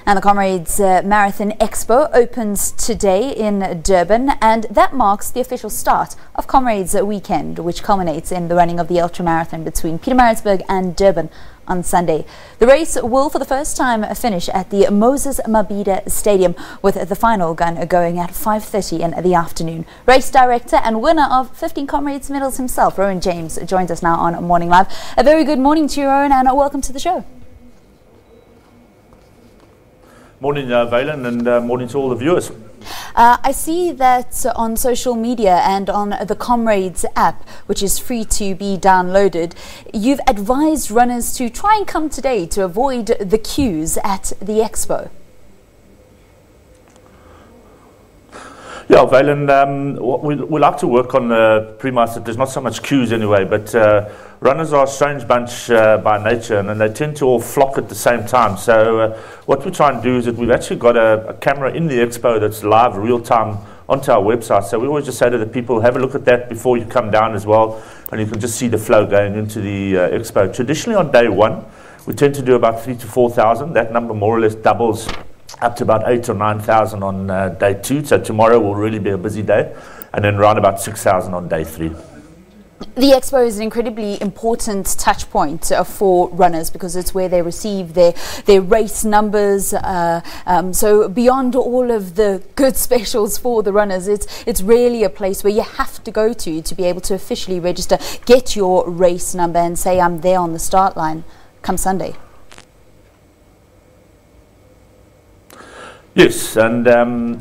And the Comrades Marathon Expo opens today in Durban, and that marks the official start of Comrades Weekend, which culminates in the running of the ultramarathon between Pietermaritzburg and Durban on Sunday. The race will for the first time finish at the Moses Mabhida Stadium, with the final gun going at 5:30 in the afternoon. Race director and winner of 15 Comrades medals himself, Rowyn James, joins us now on Morning Live. A very good morning to you, Rowyn, and welcome to the show. Morning, Valen, and morning to all the viewers. I see that on social media and on the Comrades app, which is free to be downloaded, you've advised runners to try and come today to avoid the queues at the expo. Yeah, Valen, we like to work on the premise that there's not so much queues anyway, but runners are a strange bunch by nature, and they tend to all flock at the same time. So what we try and do is that we've actually got a camera in the expo that's live real time onto our website. So we always just say to the people, have a look at that before you come down as well, and you can just see the flow going into the expo. Traditionally on day one, we tend to do about 3,000 to 4,000. That number more or less doubles up to about 8,000 or 9,000 on day two. So tomorrow will really be a busy day, and then around about 6,000 on day three. The expo is an incredibly important touch point for runners because it's where they receive their race numbers. So beyond all of the good specials for the runners, it's really a place where you have to go to be able to officially register, get your race number, and say I'm there on the start line come Sunday. Yes, and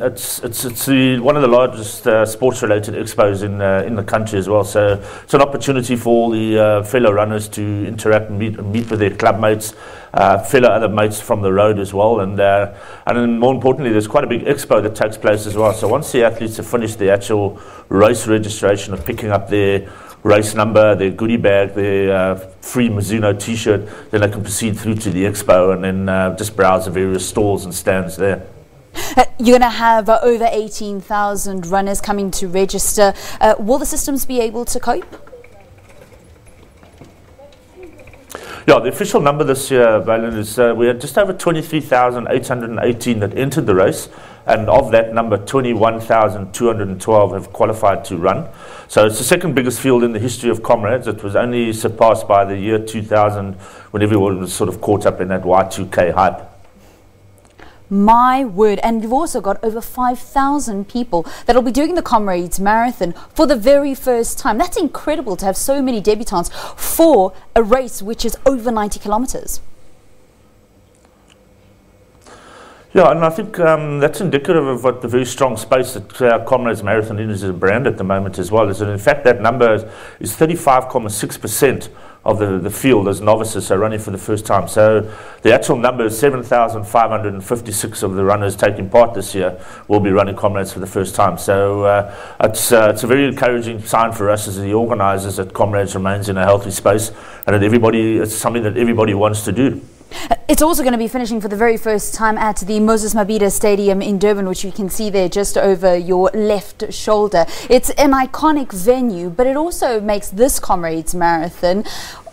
it's one of the largest sports-related expos in the country as well. So it's an opportunity for all the fellow runners to interact and meet with their club mates, fellow other mates from the road as well. And then more importantly, there's quite a big expo that takes place as well. So once the athletes have finished the actual race registration of picking up their race number, their goodie bag, their free Mizuno t-shirt, then they can proceed through to the expo and then just browse the various stalls and stands there. You're going to have over 18,000 runners coming to register. Will the systems be able to cope? Yeah, the official number this year, Valen, is we had just over 23,818 that entered the race, and of that number, 21,212 have qualified to run. So it's the second biggest field in the history of Comrades. It was only surpassed by the year 2000 when everyone was sort of caught up in that Y2K hype. My word, and you've also got over 5,000 people that will be doing the Comrades Marathon for the very first time. That's incredible to have so many debutants for a race which is over 90 kilometers. Yeah, and I think that's indicative of what the very strong space that Comrades Marathon is as a brand at the moment as well. Is that in fact that number is 35.6% of the field as novices are running for the first time. So the actual number is 7,556 of the runners taking part this year will be running Comrades for the first time. So it's a very encouraging sign for us as the organisers that Comrades remains in a healthy space, and that it's something that everybody wants to do. It's also going to be finishing for the very first time at the Moses Mabhida Stadium in Durban, which you can see there just over your left shoulder. It's an iconic venue, but it also makes this Comrades Marathon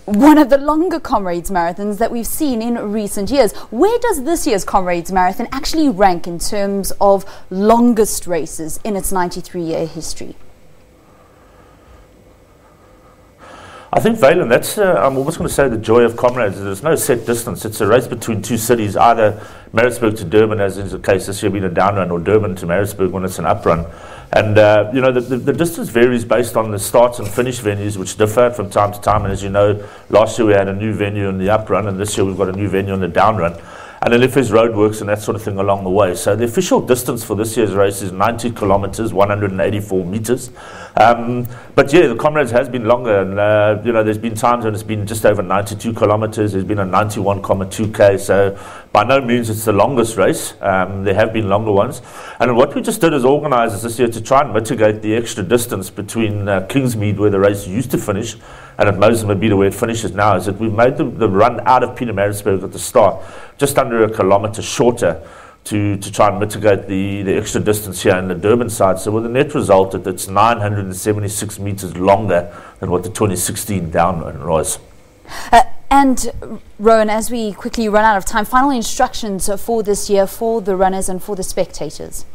one of the longer Comrades Marathons that we've seen in recent years. Where does this year's Comrades Marathon actually rank in terms of longest races in its 93-year history? I think, Valen, that's, I'm almost going to say the joy of Comrades. There's no set distance. It's a race between two cities, either Maritzburg to Durban, as is the case this year being a down run, or Durban to Maritzburg when it's an up run. And, you know, the distance varies based on the starts and finish venues, which differ from time to time. And as you know, last year we had a new venue in the up run, and this year we've got a new venue in the down run. And then if there's roadworks and that sort of thing along the way. So the official distance for this year's race is 90 kilometers, 184 meters. But yeah, the Comrades has been longer, and you know, there's been times when it's been just over 92 kilometers. There's been a 91.2k. So by no means it's the longest race. There have been longer ones. And what we just did as organisers this year to try and mitigate the extra distance between Kingsmead, where the race used to finish, and at Moses Mabhida, where it finishes now, is that we've made the run out of Pietermaritzburg at the start just under a kilometre shorter to try and mitigate the extra distance here in the Durban side. So with the net result that it's 976 metres longer than what the 2016 down run was. And Rowyn, as we quickly run out of time, final instructions for this year for the runners and for the spectators.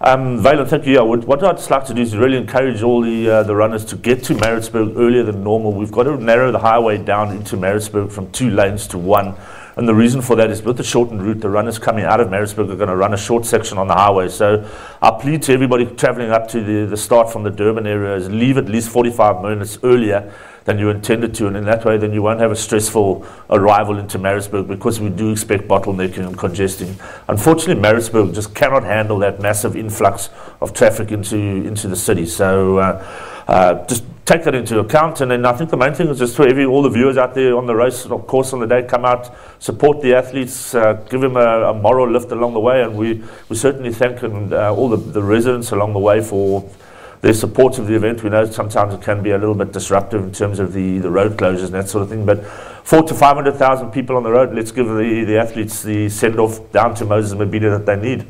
Valen, thank you. Yeah, what I'd just like to do is really encourage all the runners to get to Maritzburg earlier than normal. We've got to narrow the highway down into Maritzburg from 2 lanes to 1. And the reason for that is with the shortened route, the runners coming out of Maritzburg are going to run a short section on the highway. So our plea to everybody travelling up to the start from the Durban area is leave at least 45 minutes earlier than you intended to, and in that way then you won't have a stressful arrival into Maritzburg, because we do expect bottlenecking and congesting. Unfortunately, Maritzburg just cannot handle that massive influx of traffic into the city. So just take that into account, and then I think the main thing is just for all the viewers out there on the race, of course, on the day, come out, support the athletes, give them a moral lift along the way, and we certainly thank all the residents along the way for their support of the event. We know sometimes it can be a little bit disruptive in terms of the road closures and that sort of thing, but 400,000 to 500,000 people on the road, let's give the athletes the send-off down to Moses Mabhida that they need.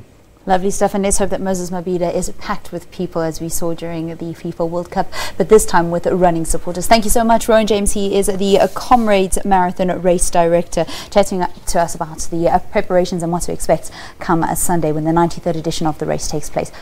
Lovely stuff, and let's hope that Moses Mabhida is packed with people as we saw during the FIFA World Cup, but this time with running supporters. Thank you so much, Rowyn James. He is the Comrades Marathon Race Director, chatting to us about the preparations and what to expect come Sunday when the 93rd edition of the race takes place.